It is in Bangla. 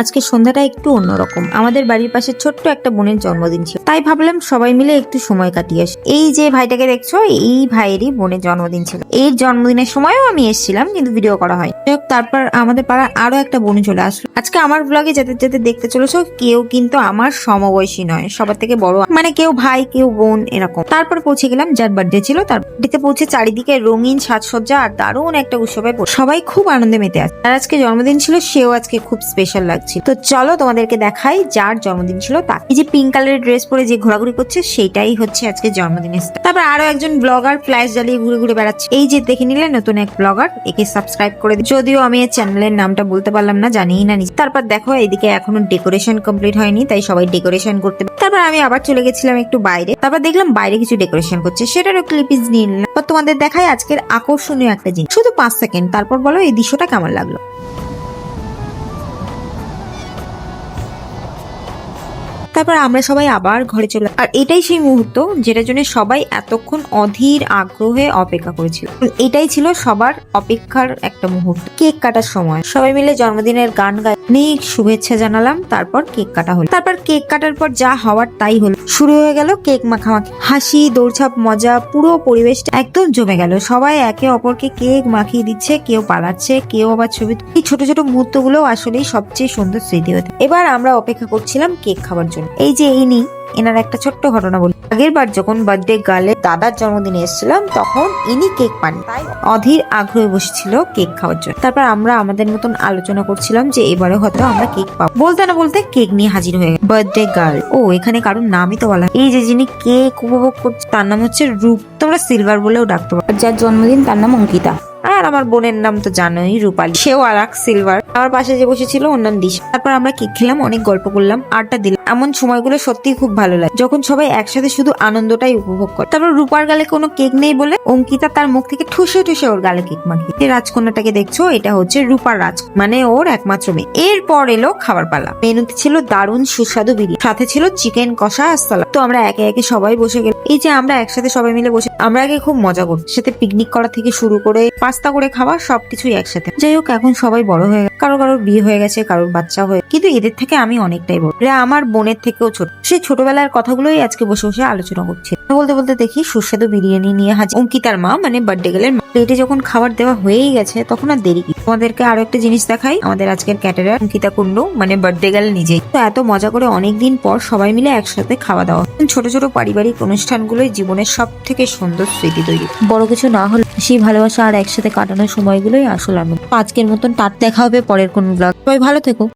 আজকে সন্ধ্যাটা একটু অন্যরকম। আমাদের বাড়ির পাশে ছোট্ট একটা বোনের জন্মদিন ছিল, তাই ভাবলাম সবাই মিলে একটু সময় কাটিয়ে আসি। এই যে ভাইটাকে দেখছো, এই ভাইয়েরই বোনের জন্মদিন ছিল। এই জন্মদিনের সময়ও আমি এসেছিলাম, কিন্তু ভিডিও করা হয়। তারপর আমাদের পাড়ার আরো একটা বোন চলে আসলো। আজকে আমার ব্লগে যেতে যেতে দেখতে চলেছো, কেউ কিন্তু আমার সমবয়সী নয়, সবার থেকে বড়, মানে কেউ ভাই কেউ বোন এরকম। তারপর পৌঁছে গেলাম যার বার্থডে ছিল তার বাড়িতে। পৌঁছে চারিদিকে রঙিন সাজসজ্জা আর দারুণ একটা উৎসবে সবাই খুব আনন্দে মেতে আছে। আর আজকে জন্মদিন ছিল, সেও আজকে খুব স্পেশাল লাগছে। তো চলো তোমাদেরকে দেখাই যার জন্মদিন ছিল তা। এই যে পিঙ্ক কালারের ড্রেস পরে যে ঘোরাঘুরি করছে, সেটাই হচ্ছে আজকে জন্মদিনের স্টার। তারপর আরো একজন ব্লগার ফ্ল্যাশ জ্বালিয়ে ঘুরে ঘুরে বেড়াচ্ছে। এই যে দেখে নিলে নতুন এক ব্লগার, একে সাবস্ক্রাইব করে দিই। যদিও আমি এর চ্যানেলের নামটা বলতে পারলাম না, জানিই না নিজে। তারপর দেখো এদিকে এখনো ডেকোরেশন কমপ্লিট হয়নি, তাই সবাই ডেকোরেশন করতে। তারপর আমি আবার চলে গেছিলাম একটু বাইরে। তারপর দেখলাম বাইরে কিছু ডেকোরেশন করছে, সেটারও ক্লিপিং নিয়ে নিলাম। তোমাদের দেখাই আজকের আকর্ষণীয় একটা জিনিস, শুধু 5 সেকেন্ড। তারপর বলো এই দৃশ্যটা কেমন লাগলো। তারপর আমরা সবাই আবার ঘরে চলে, আর এটাই সেই মুহূর্ত যেটার জন্য সবাই এতক্ষণ অধীর আগ্রহে অপেক্ষা করেছিল। এটাই ছিল সবার অপেক্ষার একটা মুহূর্ত, কেক কাটার সময়। সবাই মিলে জন্মদিনের গান গাই, অনেক শুভেচ্ছা জানালাম। তারপর কেক কাটা হলো। তারপর কেক কাটার পর যা হওয়ার তাই হলো, শুরু হয়ে গেল কেক মাখামাখি, হাসি, দৌড়ঝাঁপ, মজা। পুরো পরিবেশটা একদম জমে গেল। সবাই একে অপরকে কেক মাখিয়ে দিচ্ছে, কেউ পালাচ্ছে, কেউ আবার ছবি। এই ছোট ছোট মুহূর্ত গুলো আসলেই সবচেয়ে সুন্দর স্মৃতি হতে। এবার আমরা অপেক্ষা করছিলাম কেক খাওয়ার জন্য। এই যে ইনি, এনার একটা ছোট্ট ঘটনা বলি। আগের বার যখন বার্থডে গার্লে দাদার জন্মদিনে এসেছিলাম, তখন ইনি কেক পান, তাই অধীর আগ্রহে বসেছিল কেক খাওয়ার জন্য। তারপর আমরা আমাদের মতন আলোচনা করছিলাম যে এবারে হয়তো আমরা কেক পাবো। বলতে না বলতে কেক নিয়ে হাজির হয়ে গেল বার্থডে গার্ল। ও এখানে কারোর নামই তো বলা। এই যে যিনি কেক উপভোগ করছে তার নাম হচ্ছে রূপ, তোমরা সিলভার বলেও ডাকতে পারো। যার জন্মদিন তার নাম অঙ্কিতা। আর আমার বোনের নাম তো জানোই, রূপালী, সেও আর এক সিলভার। আমার পাশে যে বসেছিল ওর নাম দিশা। তারপর আমরা কেক খেলাম, অনেক গল্প করলাম, আড্ডা দিলাম। এমন সময়গুলো সত্যি খুব ভালো লাগে, যখন সবাই একসাথে শুধু আনন্দটাই উপভোগ করে। তারপর রূপার গালে কোনো কেক নেই বলে অঙ্কিতা তার মুখ থেকে ঠুসে ঠুসে ওর গালে কেক মাখিয়ে। যে রাজকন্যাটাকে দেখছো, এটা হচ্ছে রূপার রাজ, মানে ওর একমাত্র মেয়ে। এরপর এলো খাবার পালা। মেনুতে ছিল দারুণ সুস্বাদু বিরিয়ানি, সাথে ছিল চিকেন কষা আর সালাদ। তো আমরা একে একে সবাই বসে গেলাম। এই যে আমরা একসাথে সবাই মিলে বসে, আমরা আগে খুব মজা করতাম, সাথে পিকনিক করা থেকে শুরু করে পাস্তা করে খাওয়া, সবকিছুই একসাথে। যাই হোক, এখন সবাই বড় হয়ে গেছে, কারোর বিয়ে হয়ে গেছে, কারোর বাচ্চা হয়ে, কিন্তু এদের থেকে আমি অনেকটাই বড়। আমার বোনের থেকেও ছোট। সেই ছোটবেলার কথাগুলোই আজকে বসে বসে আলোচনা করছি। বলতে বলতে দেখি সুস্বাদু বিরিয়ানি নিয়ে হাজির অঙ্কিতার মা, মানে বার্থডে গার্লের মা। প্লেটে যখন খাবার দেওয়া হয়েই গেছে, তখন আর দেরি কি। তোমাদেরকে আরো একটা জিনিস দেখাই, আমাদের আজকের ক্যাটারার অঙ্কিতা কুন্ডু, মানে বার্থডে গার্ল নিজেই। তো এত মজা করে অনেকদিন পর সবাই মিলে একসাথে খাওয়া দাওয়া। ছোট ছোট পারিবারিক অনুষ্ঠানগুলোই জীবনের সব থেকে সুন্দর স্মৃতি তৈরি। বড় কিছু না হলে সেই ভালোবাসা আর একসাথে কাটানোর সময়গুলোই আসল আনন্দ। আজকের মতন তার দেখা হবে পরের কোন ব্লগ। সবাই ভালো থেকো।